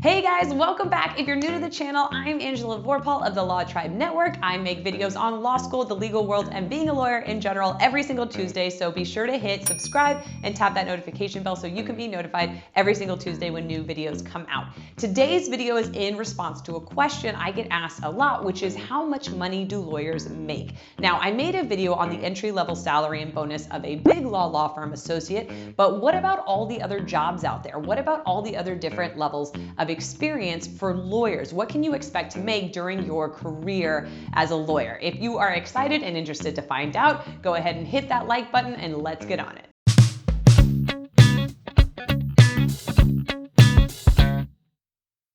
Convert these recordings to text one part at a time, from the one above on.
Hey guys, welcome back. If you're new to the channel, I'm Angela Vorpal of the Law Tribe Network. I make videos on law school, the legal world, and being a lawyer in general every single Tuesday, so be sure to hit subscribe and tap that notification bell so you can be notified every single Tuesday when new videos come out. Today's video is in response to a question I get asked a lot, which is how much money do lawyers make? Now, I made a video on the entry-level salary and bonus of a big law firm associate, but what about all the other jobs out there? What about all the other different levels of experience for lawyers? What can you expect to make during your career as a lawyer? If you are excited and interested to find out, go ahead and hit that like button and let's get on it.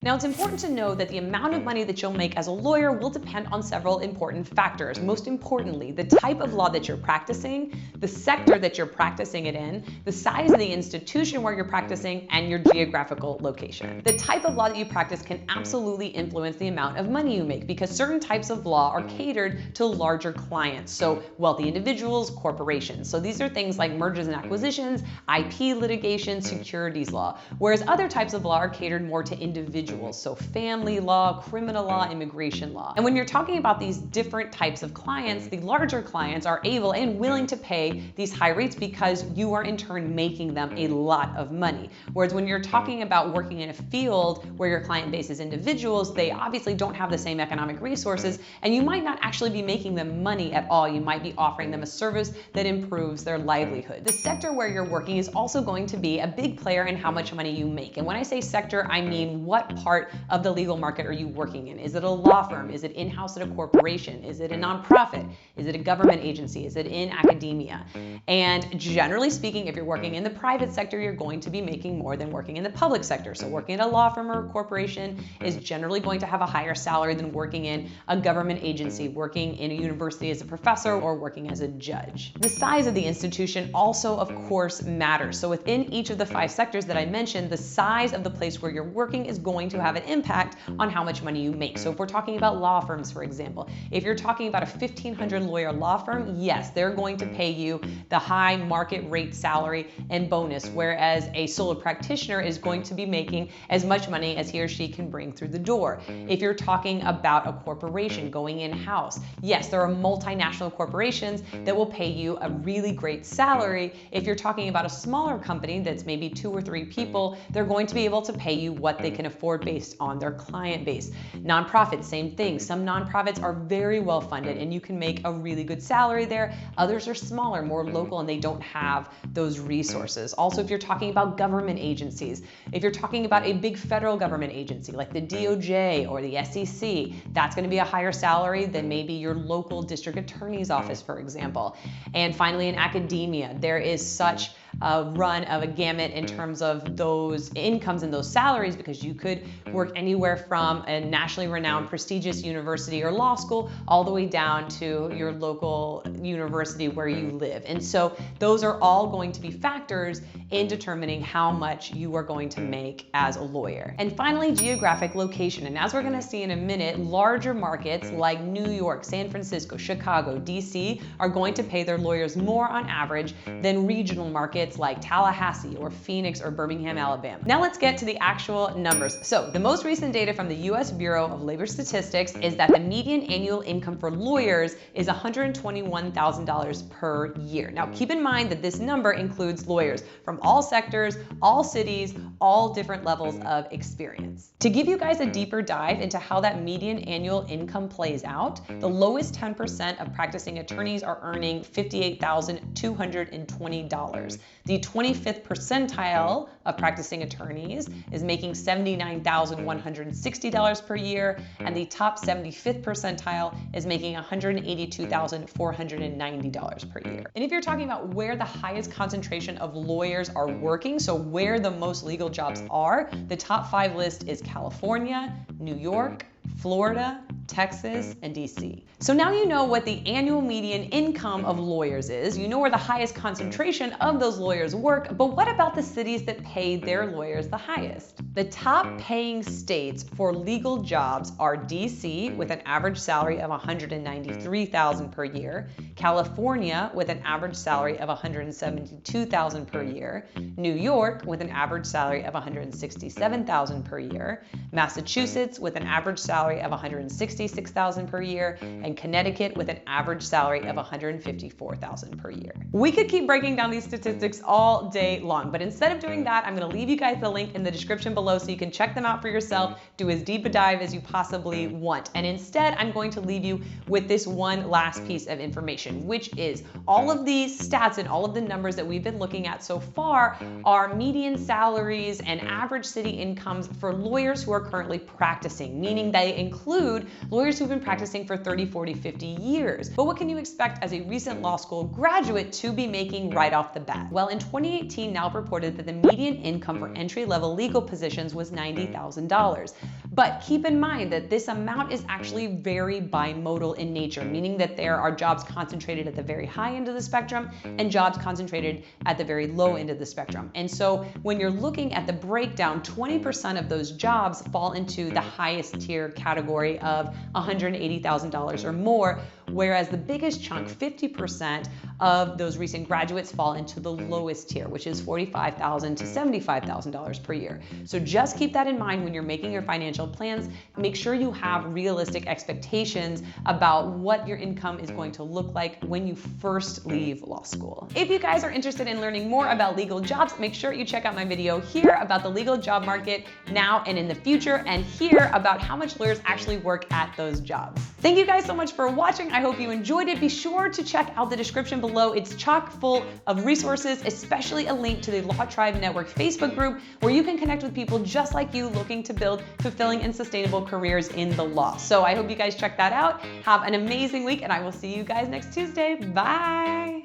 Now, it's important to know that the amount of money that you'll make as a lawyer will depend on several important factors. Most importantly, the type of law that you're practicing, the sector that you're practicing it in, the size of the institution where you're practicing, and your geographical location. The type of law that you practice can absolutely influence the amount of money you make because certain types of law are catered to larger clients, so wealthy individuals, corporations. So these are things like mergers and acquisitions, IP litigation, securities law, whereas other types of law are catered more to individuals. So family law, criminal law, immigration law. And when you're talking about these different types of clients, the larger clients are able and willing to pay these high rates because you are in turn making them a lot of money. Whereas when you're talking about working in a field where your client base is individuals, they obviously don't have the same economic resources and you might not actually be making them money at all. You might be offering them a service that improves their livelihood. The sector where you're working is also going to be a big player in how much money you make. And when I say sector, I mean what part of the legal market are you working in? Is it a law firm? Is it in-house at a corporation? Is it a nonprofit? Is it a government agency? Is it in academia? And generally speaking, if you're working in the private sector, you're going to be making more than working in the public sector. So working at a law firm or a corporation is generally going to have a higher salary than working in a government agency, working in a university as a professor, or working as a judge. The size of the institution also, of course, matters. So within each of the 5 sectors that I mentioned, the size of the place where you're working is going to have an impact on how much money you make. So if we're talking about law firms, for example, if you're talking about a 1,500 lawyer law firm, yes, they're going to pay you the high market rate salary and bonus, whereas a solo practitioner is going to be making as much money as he or she can bring through the door. If you're talking about a corporation going in-house, yes, there are multinational corporations that will pay you a really great salary. If you're talking about a smaller company that's maybe 2 or 3 people, they're going to be able to pay you what they can afford based on their client base. Nonprofits, same thing. Some nonprofits are very well funded and you can make a really good salary there. Others are smaller, more local, and they don't have those resources. Also, if you're talking about government agencies, if you're talking about a big federal government agency like the DOJ or the SEC, that's going to be a higher salary than maybe your local district attorney's office, for example. And finally, in academia, there is such a run of a gamut in terms of those incomes and those salaries because you could work anywhere from a nationally renowned prestigious university or law school all the way down to your local university where you live. And so those are all going to be factors in determining how much you are going to make as a lawyer. And finally, geographic location. And as we're going to see in a minute, larger markets like New York, San Francisco, Chicago, DC are going to pay their lawyers more on average than regional markets like Tallahassee or Phoenix or Birmingham, Alabama. Now let's get to the actual numbers. So the most recent data from the US Bureau of Labor Statistics is that the median annual income for lawyers is $121,000 per year. Now keep in mind that this number includes lawyers from all sectors, all cities, all different levels of experience. To give you guys a deeper dive into how that median annual income plays out, the lowest 10% of practicing attorneys are earning $58,220. The 25th percentile of practicing attorneys is making $79,160 per year, and the top 75th percentile is making $182,490 per year. And if you're talking about where the highest concentration of lawyers are working, so where the most legal jobs are, the top 5 list is California, New York, Florida, Texas, and DC. So now you know what the annual median income of lawyers is. You know where the highest concentration of those lawyers work, but what about the cities that pay their lawyers the highest? The top paying states for legal jobs are DC with an average salary of $193,000 per year, California with an average salary of $172,000 per year, New York with an average salary of $167,000 per year, Massachusetts with an average salary of $166,000 per year, and Connecticut with an average salary of $154,000 per year. We could keep breaking down these statistics all day long, but instead of doing that, I'm going to leave you guys the link in the description below so you can check them out for yourself, do as deep a dive as you possibly want. And instead, I'm going to leave you with this one last piece of information, which is all of these stats and all of the numbers that we've been looking at so far are median salaries and average city incomes for lawyers who are currently practicing, meaning they include lawyers who've been practicing for 30, 40, 50 years. But what can you expect as a recent law school graduate to be making right off the bat? Well, in 2018, NALP reported that the median income for entry-level legal positions was $90,000. But keep in mind that this amount is actually very bimodal in nature, meaning that there are jobs concentrated at the very high end of the spectrum and jobs concentrated at the very low end of the spectrum. And so when you're looking at the breakdown, 20% of those jobs fall into the highest tier category of $180,000 or more, whereas the biggest chunk, 50% of those recent graduates, fall into the lowest tier, which is $45,000 to $75,000 per year. So just keep that in mind when you're making your financial plans. Make sure you have realistic expectations about what your income is going to look like when you first leave law school. If you guys are interested in learning more about legal jobs, make sure you check out my video here about the legal job market now and in the future, and here about how much lawyers actually work at those jobs. Thank you guys so much for watching. I hope you enjoyed it. Be sure to check out the description below. It's chock full of resources, especially a link to the Law Tribe Network Facebook group where you can connect with people just like you looking to build fulfilling and sustainable careers in the law. So I hope you guys check that out. Have an amazing week, and I will see you guys next Tuesday. Bye.